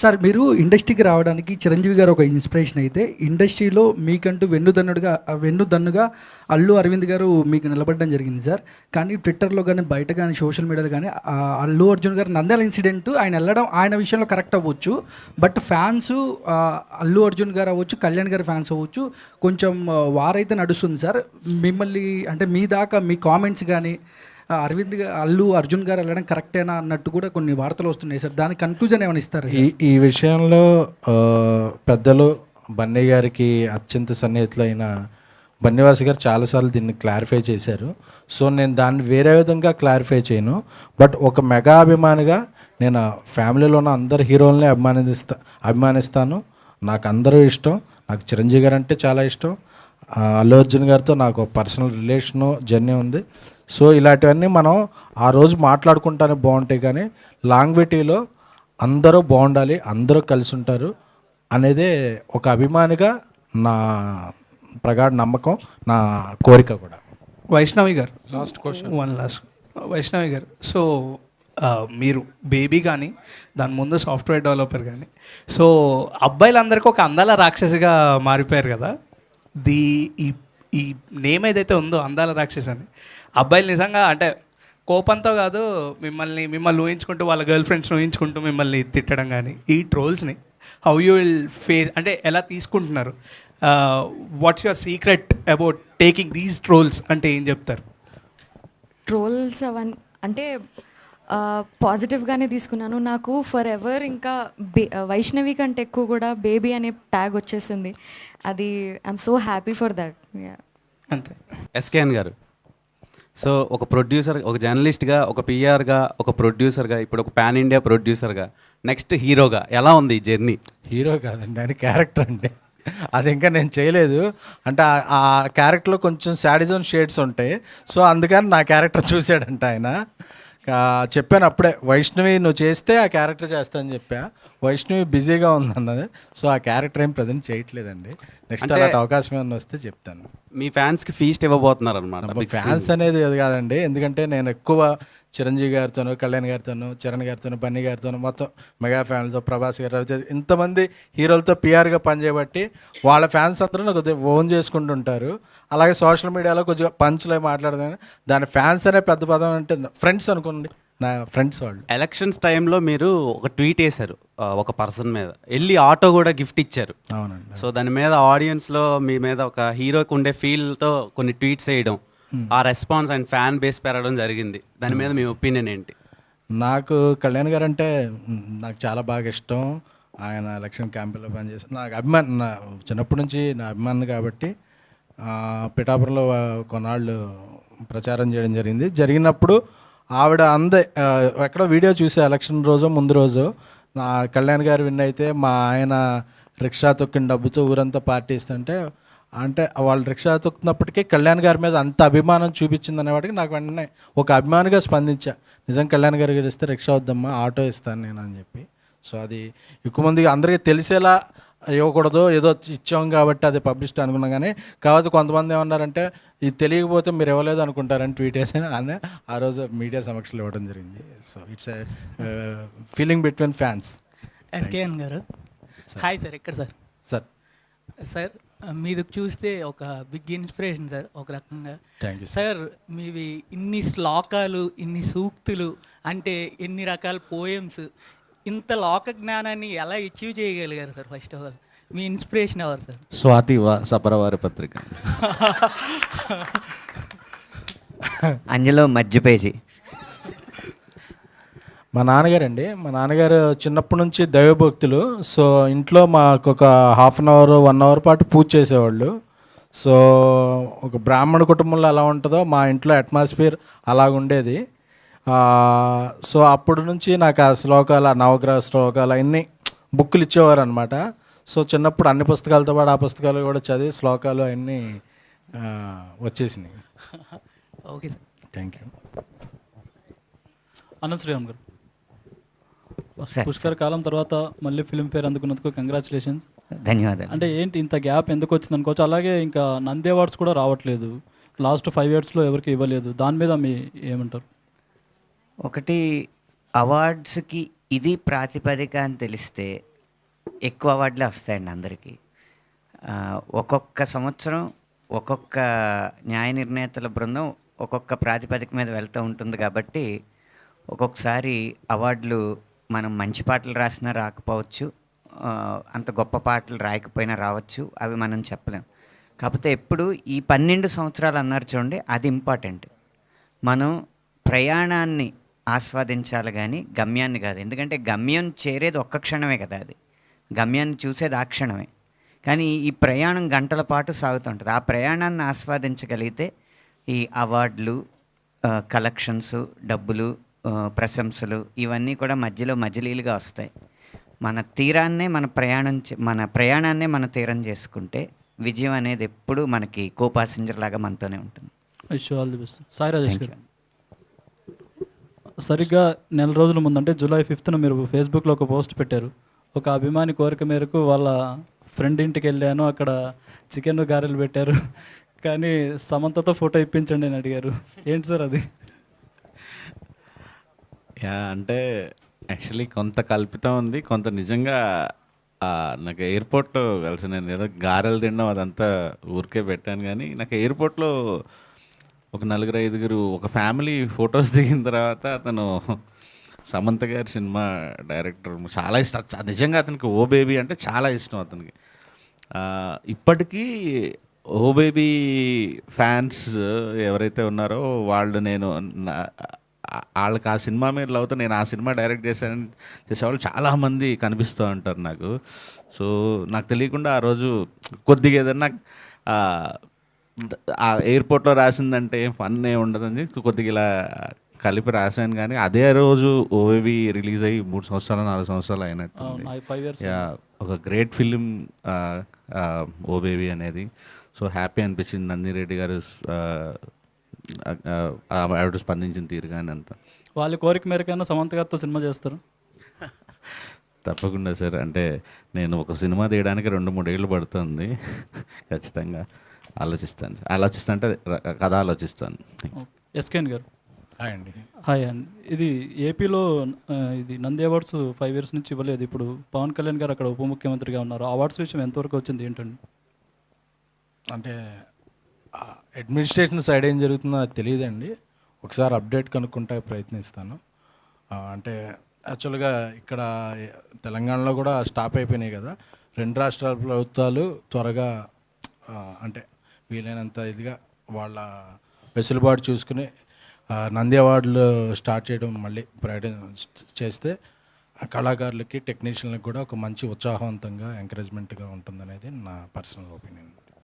Sir మీరు ఇండస్ట్రీకి రావడానికి చిరంజీవి గారు ఒక ఇన్స్పిరేషన్ అయితే, ఇండస్ట్రీలో మీకంటూ వెన్నుదన్నుగా అల్లు అరవింద్ గారు మీకు నిలబడడం జరిగింది సార్. కానీ ట్విట్టర్లో కానీ బయట కానీ సోషల్ మీడియాలో కానీ అల్లు అర్జున్ గారు నంద్యాల ఇన్సిడెంట్ ఆయన వెళ్ళడం ఆయన విషయంలో కరెక్ట్ అవ్వచ్చు. బట్ ఫ్యాన్స్ అల్లు అర్జున్ గారు అవ్వచ్చు, కళ్యాణ్ గారి ఫ్యాన్స్ అవ్వచ్చు, కొంచెం వారైతే నడుస్తుంది సార్. మిమ్మల్ని అంటే మీ దాకా మీ కామెంట్స్ కానీ అల్లు అర్జున్ గారు వెళ్ళడం కరెక్టేనా అన్నట్టు కూడా కొన్ని వార్తలు వస్తున్నాయి సార్. దానికి కన్క్లూజన్ ఏమైనా ఇస్తారు? ఈ విషయంలో పెద్దలు బన్నీ గారికి అత్యంత సన్నిహితులైన బన్నీవాస్ గారు చాలాసార్లు దీన్ని క్లారిఫై చేశారు. సో నేను దాన్ని వేరే విధంగా క్లారిఫై చేయను. బట్ ఒక మెగా అభిమానిగా నేను ఫ్యామిలీలో ఉన్న అందరు హీరోల్ని అభిమానిస్తాను. నాకు అందరూ ఇష్టం. నాకు చిరంజీవి గారు అంటే చాలా ఇష్టం. అల్లు అర్జున్ గారితో నాకు పర్సనల్ రిలేషను జర్నీ ఉంది. సో ఇలాంటివన్నీ మనం ఆ రోజు మాట్లాడుకుంటానికి బాగుంటాయి. కానీ లాంగ్విటీలో అందరూ బాగుండాలి, అందరూ కలిసి ఉంటారు అనేదే ఒక అభిమానిగా నా ప్రగాఢ నమ్మకం, నా కోరిక కూడా. వైష్ణవి గారు, లాస్ట్ వైష్ణవి గారు, సో మీరు బేబీ కానీ దాని ముందు సాఫ్ట్వేర్ డెవలపర్ కానీ, సో అబ్బాయిలందరికీ ఒక అందాల రాక్షసిగా మారిపోయారు కదా. ఈ నేమ్ ఏదైతే ఉందో అందాల రాక్షసి అని, అబ్బాయిలు నిజంగా అంటే కోపంతో కాదు, మిమ్మల్ని ఊహించుకుంటూ వాళ్ళ గర్ల్ ఫ్రెండ్స్ని ఊహించుకుంటూ మిమ్మల్ని తిట్టడం కానీ, ఈ ట్రోల్స్ని హౌ యూ విల్ ఫేస్, అంటే ఎలా తీసుకుంటున్నారు? What's your secret about taking these trolls అంటే ఏం చెప్తారు? ట్రోల్స్ అంటే పాజిటివ్గానే తీసుకున్నాను. నాకు ఫర్ ఎవర్ ఇంకా వైష్ణవి కంటే ఎక్కువ కూడా బేబీ అనే ట్యాగ్ వచ్చేసింది. అది I'm so happy for that. అంతే. ఎస్కేఎన్ గారు, సో ఒక ప్రొడ్యూసర్, ఒక జర్నలిస్ట్గా, ఒక పిఆర్గా, ఒక ప్రొడ్యూసర్గా, ఇప్పుడు ఒక పాన్ ఇండియా ప్రొడ్యూసర్గా, నెక్స్ట్ హీరోగా ఎలా ఉంది ఈ జర్నీ? హీరో కాదండి, ఆయన క్యారెక్టర్ అండి. అది ఇంకా నేను చేయలేదు. అంటే ఆ క్యారెక్టర్లో కొంచెం శాడిజం షేడ్స్ ఉంటాయి. సో అందుకని నా క్యారెక్టర్ చూశాడంట ఆయన. చెప్పాను అప్పుడే, వైష్ణవి నువ్వు చేస్తే ఆ క్యారెక్టర్ చేస్తా అని చెప్పా. వైష్ణవి బిజీగా ఉందన్నది. సో ఆ క్యారెక్టర్ ఏం ప్రజెంట్ చేయట్లేదండి. నెక్స్ట్ అలాంటి అవకాశం ఏమైనా వస్తే చెప్తాను. మీ ఫ్యాన్స్కి ఫీస్ట్ ఇవ్వబోతున్నారు అనమాట? ఫ్యాన్స్ అనేది అది కాదండి, ఎందుకంటే నేను ఎక్కువ చిరంజీవి గారితోనూ, కళ్యాణ్ గారితోనూ, చరణ్ గారితోనూ, బన్నీ గారితోనూ, మొత్తం మెగా ఫ్యాన్స్తో, ప్రభాస్ గారు, రవితేజ, ఇంతమంది హీరోలతో పిఆర్గా పనిచేయబట్టి వాళ్ళ ఫ్యాన్స్ అందరూ నాకు ఓన్ చేసుకుంటుంటారు. అలాగే సోషల్ మీడియాలో కొద్దిగా పంచ్లో మాట్లాడదాం, దాని ఫ్యాన్స్ అనే పెద్ద పదం అంటే ఫ్రెండ్స్ అనుకోండి, నా ఫ్రెండ్స్ వాళ్ళు. ఎలక్షన్స్ టైంలో మీరు ఒక ట్వీట్ వేశారు ఒక పర్సన్ మీద, వెళ్ళి ఆటో కూడా గిఫ్ట్ ఇచ్చారు. అవునండి. సో దాని మీద ఆడియన్స్లో మీ మీద ఒక హీరోకి ఉండే ఫీల్తో కొన్ని ట్వీట్స్ వేయడం, ఆ రెస్పాన్స్ అండ్ ఫ్యాన్ బేస్ పెరగడం జరిగింది. దాని మీద మీ ఒపీనియన్ ఏంటి? నాకు కళ్యాణ్ గారు అంటే నాకు చాలా బాగా ఇష్టం. ఆయన ఎలక్షన్ క్యాంపెయిన్లో పనిచేసి నాకు అభిమాని, నా చిన్నప్పటి నుంచి నా అభిమాని కాబట్టి పిఠాపురంలో కొన్నాళ్ళు ప్రచారం చేయడం జరిగినప్పుడు ఆవిడ ఎక్కడో వీడియో చూసే ఎలక్షన్ రోజు ముందు రోజు నా కళ్యాణ్ గారు విన్ అయితే మా ఆయన రిక్షా తొక్కిన డబ్బుతో ఊరంతా పార్టీ ఇస్తుంటే, అంటే వాళ్ళు రిక్షా తొక్కున్నప్పటికీ కళ్యాణ్ గారి మీద అంత అభిమానం చూపించింది అనేవాడికి నాకు వెంటనే ఒక అభిమానిగా స్పందించా. నిజం కళ్యాణ్ గారు ఇస్తే రిక్షా వద్దమ్మా, ఆటో ఇస్తాను నేను అని చెప్పి. సో అది ఎక్కువ మందికి అందరికీ తెలిసేలా ఇవ్వకూడదు, ఏదో ఇచ్చాం కాబట్టి అది పబ్లిసిటీ అనుకున్నాం. కానీ కావచ్చు కొంతమంది ఏమన్నారంటే ఇది తెలియకపోతే మీరు ఇవ్వలేదు అనుకుంటారని ట్వీట్ వేసి అని ఆ రోజు మీడియా సమక్షంలో ఇవ్వడం జరిగింది. So it's a feeling between fans. SKN గారు, హాయ్ సార్. ఎక్కడ సార్? సార్ మీరు చూస్తే ఒక బిగ్ ఇన్స్పిరేషన్ సార్ ఒక రకంగా. Thank you sir. మీవి ఇన్ని శ్లోకాలు, ఇన్ని సూక్తులు, అంటే ఎన్ని రకాల పోయమ్స్, ఇంత లోక జ్ఞానాన్ని ఎలా అచీవ్ చేయగలిగారు sir? First of all me inspiration ఎవరు సార్? స్వాతి సపరవారి పత్రిక, అందులో మధ్య పేజీ. మా నాన్నగారు చిన్నప్పటి నుంచి దైవభక్తులు. సో ఇంట్లో మాకు ఒక హాఫ్ అన్ అవర్ 1 అవర్ పాటు పూజ చేసేవాళ్ళు. సో ఒక బ్రాహ్మణ కుటుంబంలో ఎలా ఉంటుందో మా ఇంట్లో అట్మాస్ఫియర్ అలాగుండేది. సో అప్పటి నుంచి నాకు ఆ శ్లోకాలు, నవగ్రహ శ్లోకాలు అన్నీ బుక్కులు ఇచ్చేవారు అనమాట. సో చిన్నప్పుడు అన్ని పుస్తకాలతో పాటు ఆ పుస్తకాలు కూడా చదివి శ్లోకాలు అన్నీ వచ్చేసినాయి. Okay sir, thank you. Anant Sriram garu, పుష్కర కాలం తర్వాత మళ్ళీ ఫిల్మ్ఫేర్ అందుకున్నందుకు కంగ్రాచులేషన్స్. ధన్యవాదాలు. అంటే ఏంటి ఇంత గ్యాప్ ఎందుకు వచ్చింది అనుకోవచ్చు. అలాగే ఇంకా నంది అవార్డ్స్ కూడా రావట్లేదు, లాస్ట్ 5 ఇయర్స్లో ఎవరికి ఇవ్వలేదు. దాని మీద మీ ఏమంటారు? ఒకటి, అవార్డ్స్కి ఇది ప్రాతిపదిక అని తెలిస్తే ఎక్కువ అవార్డులే వస్తాయండి అందరికీ. ఒక్కొక్క సంవత్సరం ఒక్కొక్క న్యాయ నిర్ణేతల బృందం ఒక్కొక్క ప్రాతిపదిక మీద వెళ్తూ ఉంటుంది కాబట్టి ఒక్కొక్కసారి అవార్డులు మనం మంచి పాటలు రాసినా రాకపోవచ్చు, అంత గొప్ప పాటలు రాయకపోయినా రావచ్చు, అవి మనం చెప్పలేం. కాకపోతే ఎప్పుడు ఈ 12 సంవత్సరాలు అన్నారు చూడండి, అది ఇంపార్టెంట్. మనం ప్రయాణాన్ని ఆస్వాదించాలి కానీ గమ్యాన్ని కాదు. ఎందుకంటే గమ్యం చేరేది ఒక్క క్షణమే కదా, అది గమ్యాన్ని చూసేది ఆ క్షణమే. కానీ ఈ ప్రయాణం గంటల పాటు సాగుతుంటుంది. ఆ ప్రయాణాన్ని ఆస్వాదించగలిగితే ఈ అవార్డులు, కలెక్షన్స్, డబ్బులు, ప్రశంసలు ఇవన్నీ కూడా మధ్యలో మజిలీలుగా వస్తాయి. మన తీరాన్నే మన ప్రయాణాన్నే మన తీరం చేసుకుంటే విజయం అనేది ఎప్పుడు మనకి కో పాసెంజర్ లాగా మనతోనే ఉంటుంది. Wish all the best. Sai Rajesh గారు, సరిగ్గా నెల రోజుల ముందు అంటే జూలై 5th మీరు ఫేస్బుక్లో ఒక పోస్ట్ పెట్టారు. ఒక అభిమాని కోరిక మేరకు వాళ్ళ ఫ్రెండ్ ఇంటికి వెళ్ళాను, అక్కడ చికెన్ గారెలు పెట్టారు, కానీ సమంతతో ఫోటో ఇప్పించండి అని అడిగారు. ఏంటి సార్ అది? అంటే యాక్చువల్లీ కొంత కల్పితం ఉంది, కొంత నిజంగా నాకు ఎయిర్పోర్ట్లో కలిసి నేను ఏదో గారెలు తినడం అదంతా ఊరికే పెట్టాను. కానీ నాకు ఎయిర్పోర్ట్లో ఒక 4-5 ఒక ఫ్యామిలీ ఫొటోస్ దిగిన తర్వాత అతను సమంత గారి సినిమా డైరెక్టర్ చాలా ఇష్టం. నిజంగా అతనికి ఓ బేబీ అంటే చాలా ఇష్టం అతనికి. ఇప్పటికీ ఓ బేబీ ఫ్యాన్స్ ఎవరైతే ఉన్నారో వాళ్ళు వాళ్ళకి ఆ సినిమా మీద లవ్తో నేను ఆ సినిమా డైరెక్ట్ చేసేవాళ్ళు చాలామంది కనిపిస్తూ ఉంటారు నాకు. సో నాకు తెలియకుండా ఆ రోజు కొద్దిగా ఏదన్నా ఆ ఎయిర్పోర్ట్లో రాసిందంటే ఏం ఫన్ ఏ ఉండదని కొద్దిగా ఇలా కలిపి రాశాను. కానీ అదే రోజు ఓవేవి రిలీజ్ అయ్యి 3 సంవత్సరాలు 4 సంవత్సరాలు అయినట్టు. 5 years. ఒక గ్రేట్ ఫిలిం ఓ బేబీ అనేది. సో హ్యాపీ అనిపించింది నందిరెడ్డి గారు ఆవిడ స్పందించిన తీరు కానీ అంతా. వాళ్ళ కోరిక మేరకైనా సమంత గారితో సినిమా చేస్తారు? తప్పకుండా సార్. అంటే నేను ఒక సినిమా తీయడానికి 2-3 ఏళ్ళు పడుతుంది. ఖచ్చితంగా ఆలోచిస్తాను కథ ఆలోచిస్తాను. ఎస్కేన్ గారు, హాయ్ అండి. హాయ్ అండి. ఇది ఏపీలో ఇది నంది అవార్డ్స్ 5 years నుంచి ఇవ్వలేదు. ఇప్పుడు పవన్ కళ్యాణ్ గారు అక్కడ ఉప ముఖ్యమంత్రిగా ఉన్నారు. అవార్డ్స్ విషయం ఎంతవరకు వచ్చింది ఏంటండి? అంటే అడ్మినిస్ట్రేషన్ సైడ్ ఏం జరుగుతుందో నాకు తెలియదండి. ఒకసారి అప్డేట్ కనుక్కుంటే ప్రయత్నిస్తాను. అంటే యాక్చువల్గా ఇక్కడ తెలంగాణలో కూడా స్టాప్ అయిపోయినాయి కదా. 2 రాష్ట్రాల ప్రభుత్వాలు త్వరగా అంటే వీలైనంత ఇదిగా వాళ్ళ వెసులుబాటు చూసుకుని నంది అవార్డులు స్టార్ట్ చేయడం మళ్ళీ చేస్తే కళాకారులకి, టెక్నీషియన్లకు కూడా ఒక మంచి ఉత్సాహవంతంగా, ఎంకరేజ్మెంట్గా ఉంటుందనేది నా పర్సనల్ ఒపీనియన్.